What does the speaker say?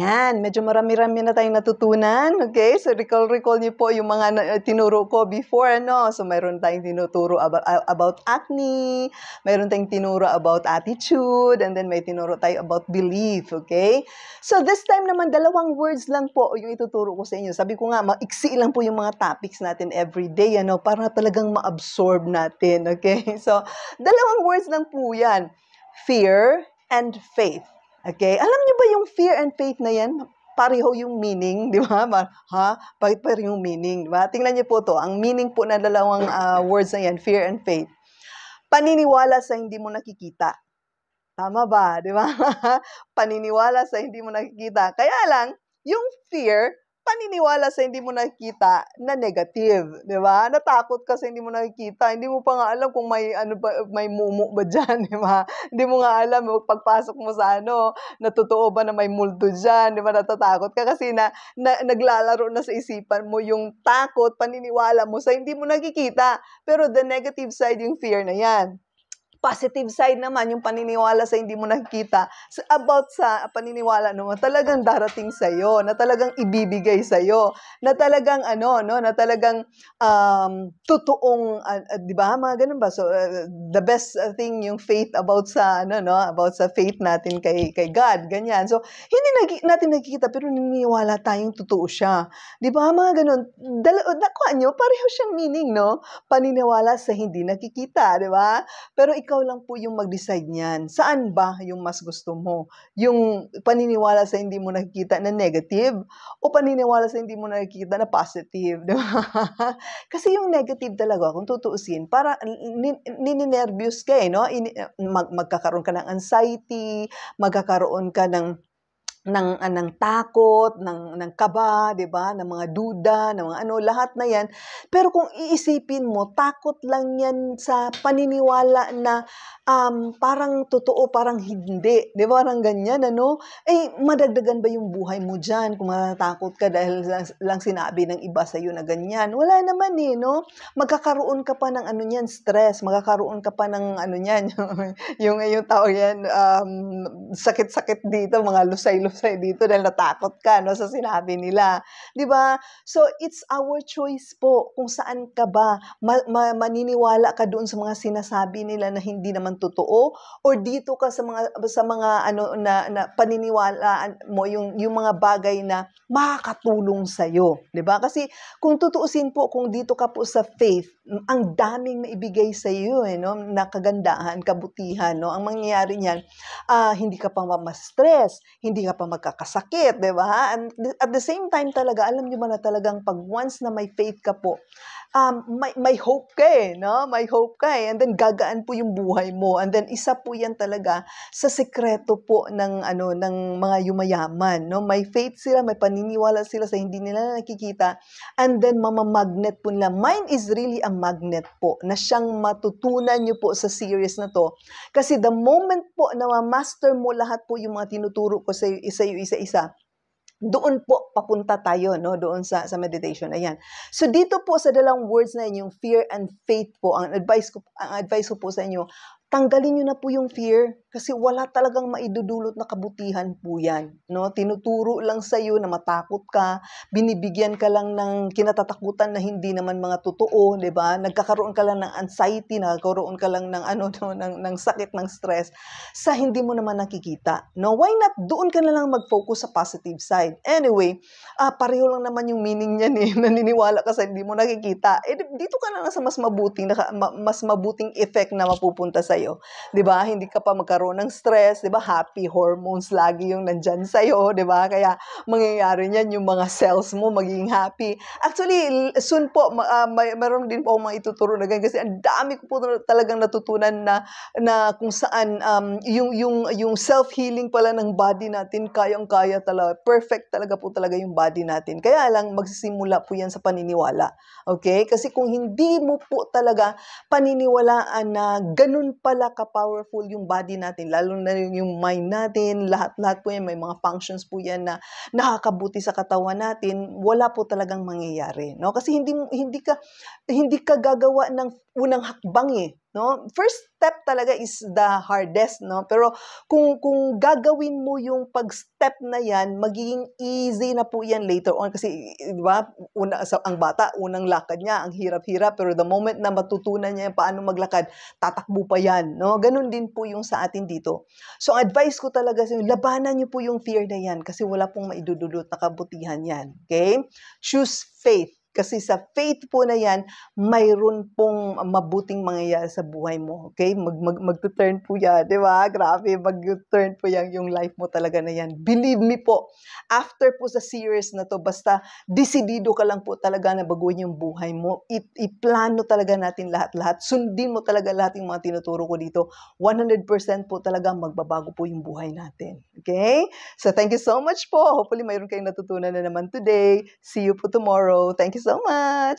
Ayan, medyo marami-rami na tayong natutunan, okay? So, recall niyo po yung mga tinuro ko before, no? So, mayroon tayong tinuturo about acne, mayroon tayong tinuro about attitude, and then may tinuro tayo about belief, okay? So, this time naman, 2 words lang po yung ituturo ko sa inyo. Sabi ko nga, maiksi lang po yung mga topics natin every day, ano? Para talagang ma-absorb natin, okay? So, 2 words lang po yan. Fear and faith. Okay? Alam niyo ba yung fear and faith na yan? Pareho yung meaning, di ba? Bakit pareho yung meaning, di ba? Tingnan niyo po to. Ang meaning po na 2 words na yan, fear and faith. Paniniwala sa hindi mo nakikita. Tama ba? Di ba? Paniniwala sa hindi mo nakikita. Kaya lang, yung fear, paniniwala sa hindi mo nakikita na negative, di ba? Natakot ka sa hindi mo nakikita. Hindi mo pa nga alam kung may mumu ba diyan, di ba? Hindi mo nga alam pagpasok mo sa na totoo ba na may multo diyan, di ba? Natatakot ka kasi naglalaro na sa isipan mo yung takot, paniniwala mo sa hindi mo nakikita. Pero the negative side yung fear na 'yan. Positive side naman, yung paniniwala sa hindi mo nakikita, about sa paniniwala naman, talagang darating sa'yo, na talagang ibibigay sa'yo, na talagang na talagang totoong, di ba, mga ganun ba? So, the best thing yung faith about sa, about sa faith natin kay God, ganyan. So, hindi natin nakikita, pero naniniwala tayong totoo siya. Di ba, mga ganun? Nakuha nyo, pareho siyang meaning, no? Paniniwala sa hindi nakikita, di ba? Pero ikaw lang po yung mag-decide niyan. Saan ba yung mas gusto mo? Yung paniniwala sa hindi mo nakikita na negative o paniniwala sa hindi mo nakikita na positive, di ba? Kasi yung negative talaga, kung tutuusin, para nininervyos ka no? Magkakaroon ka ng anxiety, magkakaroon ka ng takot, ng kaba, 'di ba? Ng mga duda, ng mga lahat na 'yan. Pero kung iisipin mo, takot lang 'yan sa paniniwala na parang totoo, parang hindi, 'di ba? Parang ganyan, madagdagan ba yung buhay mo diyan kung matatakot ka dahil lang sinabi ng iba sa iyo na ganyan? Wala naman no? Magkakaroon ka pa ng niyan, stress, magkakaroon ka pa ng niyan, yung tawag yan, sakit-sakit dito, mga lusay-lusay dito dahil natakot ka sa sinabi nila. 'Di ba? So, it's our choice po kung saan ka ba maniniwala ka doon sa mga sinasabi nila na hindi naman totoo or dito ka sa mga na paniniwalaan mo yung mga bagay na makakatulong sa iyo, 'di ba? Kasi kung tutuusin po, kung dito ka po sa faith, ang daming maibigay sa iyo na kagandahan, kabutihan, Ang mangyayari niyan, hindi ka pa ma-stress, hindi ka pa magkakasakit, 'di ba? And at the same time talaga, alam niyo ba na talagang pag once na may faith ka po, may hope ka no? May hope ka and then gagaan po yung buhay mo. And then isa po 'yan talaga sa sekreto po ng ng mga yumayaman, May faith sila, may paniniwala sila sa hindi nila nakikita. And then mamamagnet po nila. Mind is really a magnet po na siyang matutunan niyo po sa series na to. Kasi the moment po na ma-master mo lahat po yung mga tinuturo ko sa iyo isa-isa, doon po papunta tayo doon sa meditation. Ayan. So dito po sa 2 words na yun, yung fear and faith po, ang advice ko po sa inyo, tanggalin niyo na po yung fear kasi wala talagang maidudulot na kabutihan po yan. Tinuturo lang sa iyo na matakot ka, binibigyan ka lang ng kinatatakutan na hindi naman mga totoo, 'di ba? Nagkakaroon ka lang ng anxiety, nagkakaroon ka lang ng ng sakit, ng stress sa hindi mo naman nakikita. Why not doon ka na lang mag-focus sa positive side? Anyway, pareho lang naman yung meaning niyan naniniwala ka sa hindi mo nakikita. Dito ka na lang sa mas mabuting effect na mapupunta sa iyo, 'di ba? Hindi ka pa magkaroon ng stress, 'di ba? Happy hormones lagi yung nandiyan sa iyo, 'di ba? Kaya mangyayari niyan yung mga cells mo magiging happy. Actually, soon po mayroon din po akong maituturo na ganyan kasi ang dami ko po talagang natutunan na kung saan yung self-healing pala ng body natin, kayang-kaya talaga. Perfect talaga po talaga yung body natin. Kaya lang magsisimula po yan sa paniniwala. Okay? Kasi kung hindi mo po talaga paniniwalaan na ganun pala ka-powerful yung body natin, lalo na yung mind natin, lahat-lahat po yan, may mga functions po yan na nakakabuti sa katawan natin, wala po talagang mangyayari. Kasi hindi ka gagawa ng unang hakbang no? First step talaga is the hardest, no? Pero kung gagawin mo yung pag-step na yan, magiging easy na po yan later on. Kasi, di ba, ang bata, unang lakad niya, ang hirap-hirap. Pero the moment na matutunan niya paano maglakad, tatakbo pa yan, no? Ganun din po yung sa atin dito. So, advice ko talaga sa inyo, labanan niyo po yung fear na yan kasi wala pong maidudulot na kabutihan yan. Okay? Choose faith. Kasi sa faith po na yan, mayroon pong mabuting mangyayari sa buhay mo. Okay? Mag-turn po yan. Di ba? Grabe, mag-turn po yan yung life mo talaga na yan. Believe me po, after po sa series na to, basta desidido ka lang po talaga na baguhin yung buhay mo. Iplano talaga natin lahat-lahat. Sundin mo talaga lahat yung mga tinuturo ko dito. 100% po talaga magbabago po yung buhay natin. Okay? So, thank you so much po. Hopefully, mayroon kayong natutunan na naman today. See you po tomorrow. Thank you so much.